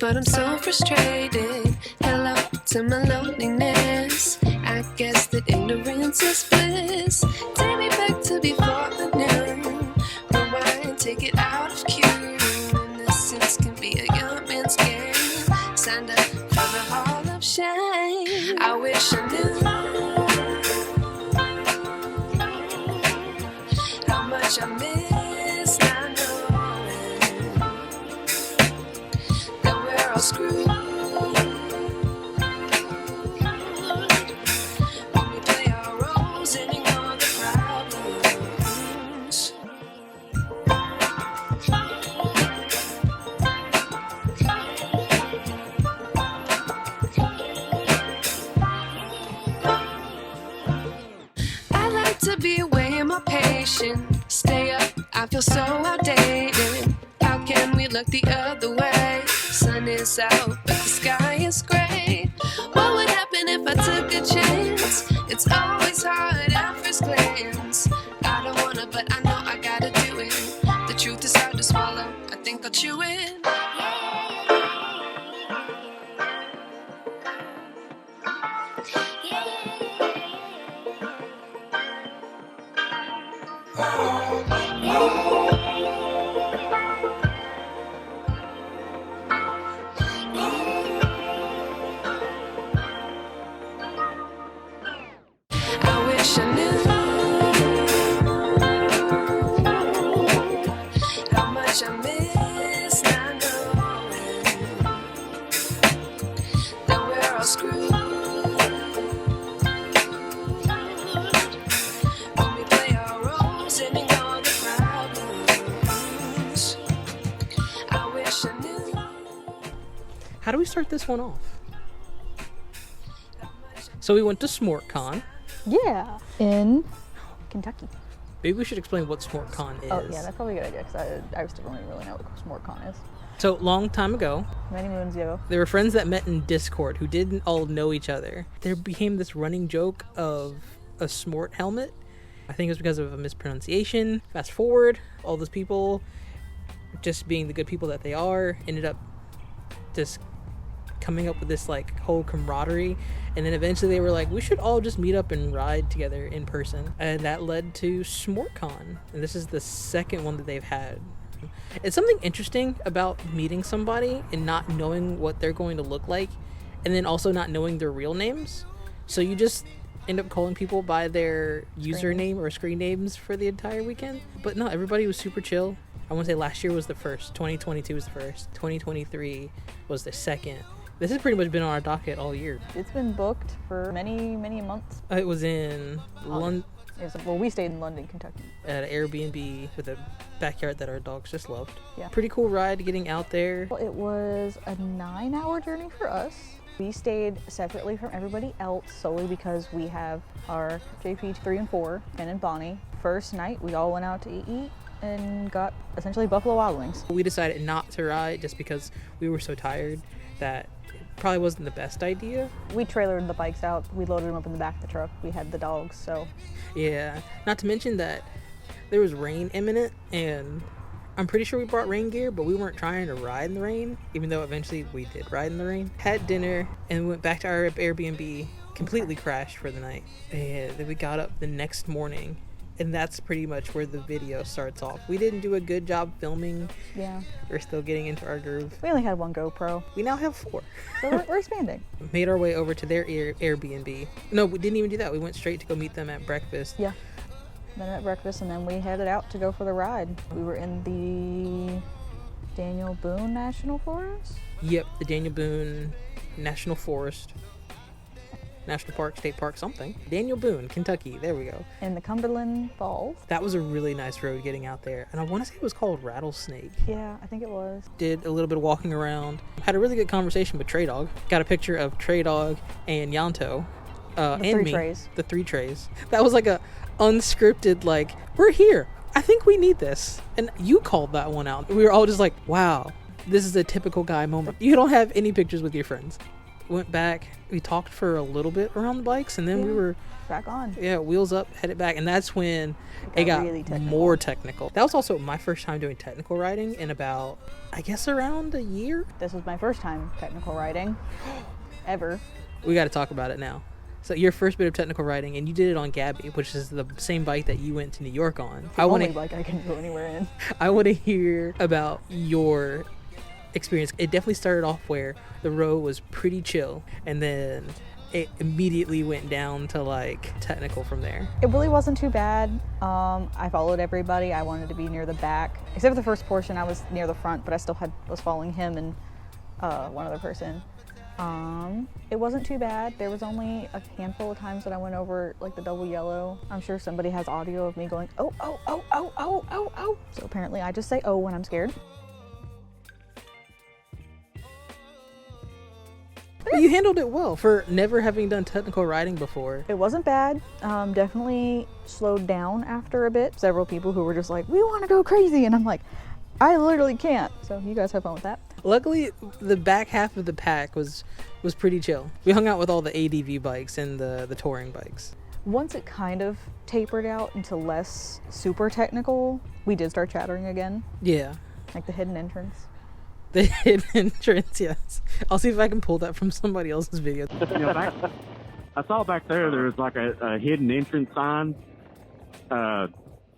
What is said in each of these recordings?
but I'm so frustrated. Hello to my loneliness. I guess that ignorance is bliss. Take me back to before the new. Rewind, take it out of cue. Innocence can be a young man's game. Signed up for the hall of shame. I wish I knew how much I miss not knowing that we're all screwed. When we play our roles and ignore the problems. I like to be away in my patience. Stay up, I feel so outdated. How can we look the other way? Sun is out, but the sky is gray. What would happen if I took a chance? It's always hard at first glance. I don't wanna, but I know I gotta do it. The truth is hard to swallow, I think I'll chew it. I wish I knew how much I miss not knowing that we're all screwed. When we play our roles and ignore the problems. I wish I knew. How do we start this one off? So we went to SmortCon. Yeah, in Kentucky. Maybe we should explain what SmortCon is. Oh, yeah, that's probably a good idea because I still don't really know what SmortCon is. So, long time ago, Many moons ago. there were friends that met in Discord who didn't all know each other. There became this running joke of a Smort helmet. I think it was because of a mispronunciation. Fast forward, all those people, just being the good people that they are, ended up just coming up with this like whole camaraderie, and then eventually they were like, we should all just meet up and ride together in person, and that led to SmortCon, and this is the second one that they've had. It's something interesting about meeting somebody and not knowing what they're going to look like, and then also not knowing their real names, so you just end up calling people by their username or screen names for the entire weekend. But no, everybody was super chill. I want to say last year was the first, 2022 was the first, 2023 was the second. This has pretty much been on our docket all year. It's been booked for many, many months. It was in London Well, we stayed in London, Kentucky. at an Airbnb with a backyard that our dogs just loved. Yeah. Pretty cool ride getting out there. Well, it was a 9-hour journey for us. We stayed separately from everybody else solely because we have our JP3 and 4, Ken and Bonnie. First night, we all went out to eat and got essentially Buffalo Wild Wings. We decided not to ride just because we were so tired that it probably wasn't the best idea. We trailered the bikes out. We loaded them up in the back of the truck. We had the dogs, so. Yeah, not to mention that there was rain imminent, and I'm pretty sure we brought rain gear, but we weren't trying to ride in the rain, even though eventually we did ride in the rain. Had dinner and went back to our Airbnb, completely crashed for the night. And then we got up the next morning, and that's pretty much where the video starts off. We didn't do a good job filming. Yeah. We're still getting into our groove. We only had one GoPro, We now have 4. so we're expanding. Made our way over to their Airbnb. No, we didn't even do that. We went straight to go meet them at breakfast. Yeah. Then at breakfast, and then we headed out to go for the ride. We were in the Daniel Boone National Forest. Yep, the Daniel Boone National Forest. National Park, State Park, something. Daniel Boone, Kentucky. There we go. In the Cumberland Falls. That was a really nice road getting out there. And I want to say it was called Rattlesnake. Yeah, I think it was. Did a little bit of walking around. Had a really good conversation with Trey Dog. Got a picture of Trey Dog and Yanto. And three me. trays. The 3 trays. That was like a unscripted, like, we're here. I think we need this. And you called that one out. We were all just like, wow, this is a typical guy moment. You don't have any pictures with your friends. went back. We talked for a little bit around the bikes, and then we were back on. Yeah, wheels up, headed back, and that's when it got really more technical. That was also my first time doing technical riding in about, I guess, around a year. This was my first time technical riding ever. We got to talk about it now. So your first bit of technical riding, and you did it on Gabby, which is the same bike that you went to New York on. The only bike I can go anywhere in. I want to hear about your experience. It definitely started off where the road was pretty chill, and then it immediately went down to like technical from there. It really wasn't too bad. I followed everybody. I wanted to be near the back, except for the first portion. I was near the front, but I still was following him and one other person. It wasn't too bad. There was only a handful of times that I went over like the double yellow. I'm sure somebody has audio of me going, oh, oh, oh, oh, oh, oh, oh. So apparently I just say oh when I'm scared. But you handled it well for never having done technical riding before. It wasn't bad. Definitely slowed down after a bit. Several people who were just like, we want to go crazy. And I'm like, I literally can't. So you guys have fun with that. Luckily, the back half of the pack was pretty chill. We hung out with all the ADV bikes and the touring bikes. Once it kind of tapered out into less super technical, we did start chattering again. Yeah. Like the hidden entrance. The hidden entrance, yes. I'll see if I can pull that from somebody else's video. Yeah, I saw back there was like a hidden entrance sign.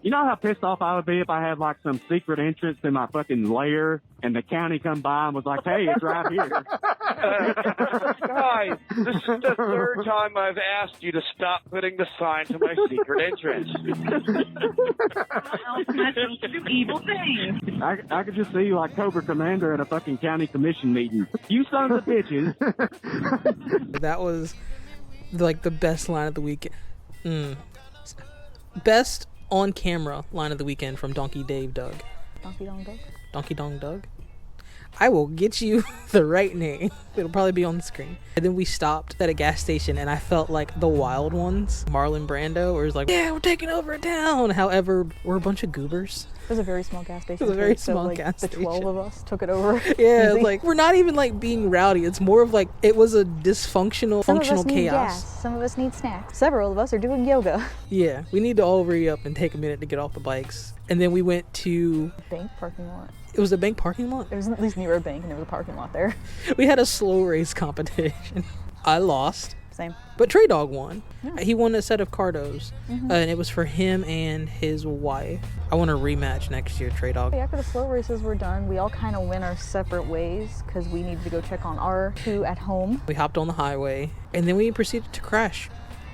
You know how pissed off I would be if I had like some secret entrance in my fucking lair and the county come by and was like, hey, it's right here. Guys, this is the third time I've asked you to stop putting the sign to my secret entrance. Evil thing. I could just see like Cobra Commander at a fucking county commission meeting. You sons of bitches. That was like the best line of the weekend. Best on camera line of the weekend from Donkey Dave Doug. Donkey Dong Doug? Donkey Dong Doug? I will get you the right name. It'll probably be on the screen. And then we stopped at a gas station, and I felt like the Wild Ones, Marlon Brando, where it's like, yeah, we're taking over a town. However, we're a bunch of goobers. It was a very small gas station. It was a very so, small like, gas the 12 station. of us took it over. Yeah, Easy. like we're not even like being rowdy. It's more of like it was a dysfunctional, Some functional of us need chaos. gas. Some of us need snacks. Several of us are doing yoga. Yeah, we need to all hurry up and take a minute to get off the bikes. And then we went to Bank parking lot. it was a bank parking lot. It was at least near a bank and there was a parking lot there. We had a slow race competition. I lost. Same. But Trey Dog won. Yeah. He won a set of cardos, and it was for him and his wife. I want a rematch next year, Trey Dog. After the slow races were done, we all kind of went our separate ways because we needed to go check on our two at home. We hopped on the highway, and then we proceeded to crash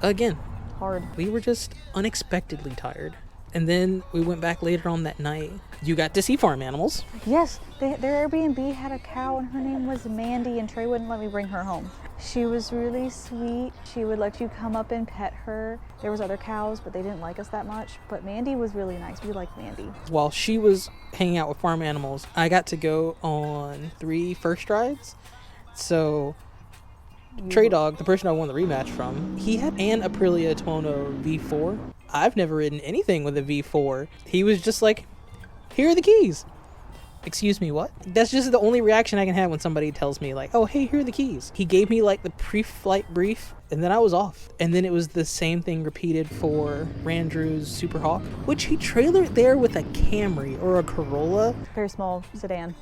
again. Hard. We were just unexpectedly tired. And then we went back later on that night. You got to see farm animals. Yes, their Airbnb had a cow and her name was Mandy, and Trey wouldn't let me bring her home. She was really sweet. She would let you come up and pet her. There was other cows, but they didn't like us that much. But Mandy was really nice. We liked Mandy. While she was hanging out with farm animals, I got to go on 3 first rides. So Trey Dog, the person I won the rematch from, he had an Aprilia Tuono V4. I've never ridden anything with a V4. He was just like, here are the keys. Excuse me, what? That's just the only reaction I can have when somebody tells me like, oh, hey, here are the keys. He gave me like the pre-flight brief, and then I was off. And then it was the same thing repeated for Randrew's Super Hawk, which he trailered there with a Camry or a Corolla. Very small sedan.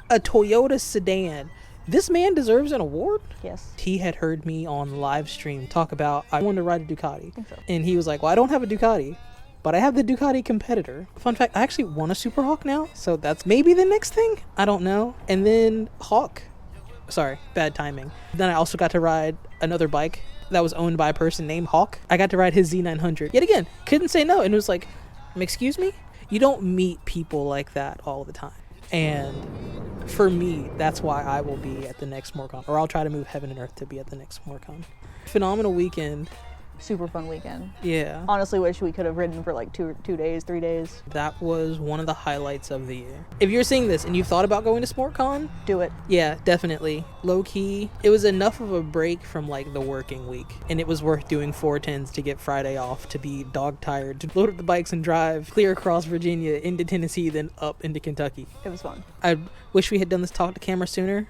A Toyota sedan. This man deserves an award? Yes. He had heard me on live stream talk about, I wanted to ride a Ducati. I think so. And he was like, well, I don't have a Ducati, but I have the Ducati competitor. Fun fact, I actually won a Super Hawk now, so that's maybe the next thing. I don't know. And then Hawk. Sorry, bad timing. Then I also got to ride another bike that was owned by a person named Hawk. I got to ride his Z900. Yet again, couldn't say no. And it was like, excuse me? You don't meet people like that all the time. And for me, that's why I will be at the next SmortCon, or I'll try to move heaven and earth to be at the next SmortCon. Phenomenal weekend. Super fun weekend. Yeah. Honestly, wish we could have ridden for like 2 days, 3 days. That was one of the highlights of the year. If you're seeing this and you've thought about going to SmortCon, Do it. yeah, definitely. Low key, it was enough of a break from like the working week, and it was worth doing 410s to get Friday off, to be dog tired, to load up the bikes and drive clear across Virginia into Tennessee, then up into Kentucky. It was fun. I wish we had done this talk to camera sooner.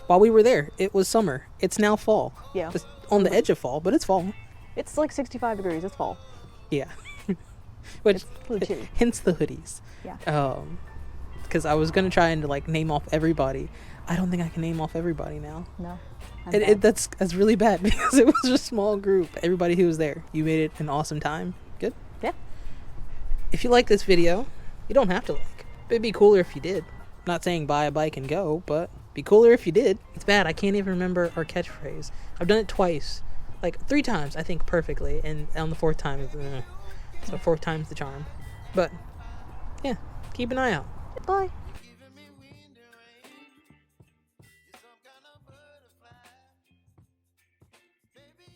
While we were there, it was summer. It's now fall. Yeah. It's on the edge of fall, but it's fall. It's like 65 degrees. It's fall. Yeah. Which, It's really chilly. hence the hoodies. Yeah. Because I was going to try and like name off everybody. I don't think I can name off everybody now. No. That's really bad because it was a small group. Everybody who was there, you made it an awesome time. Good? Yeah. If you like this video, you don't have to like. It'd be cooler if you did. Not saying buy a bike and go, but be cooler if you did. It's bad. I can't even remember our catchphrase. I've done it twice. Like 3 times, I think, perfectly. And on the 4th time, so 4th time's the charm. But, yeah, keep an eye out. Bye.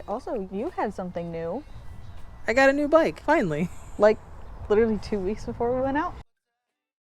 Also, you had something new. I got a new bike, finally. Like, literally 2 weeks before we went out.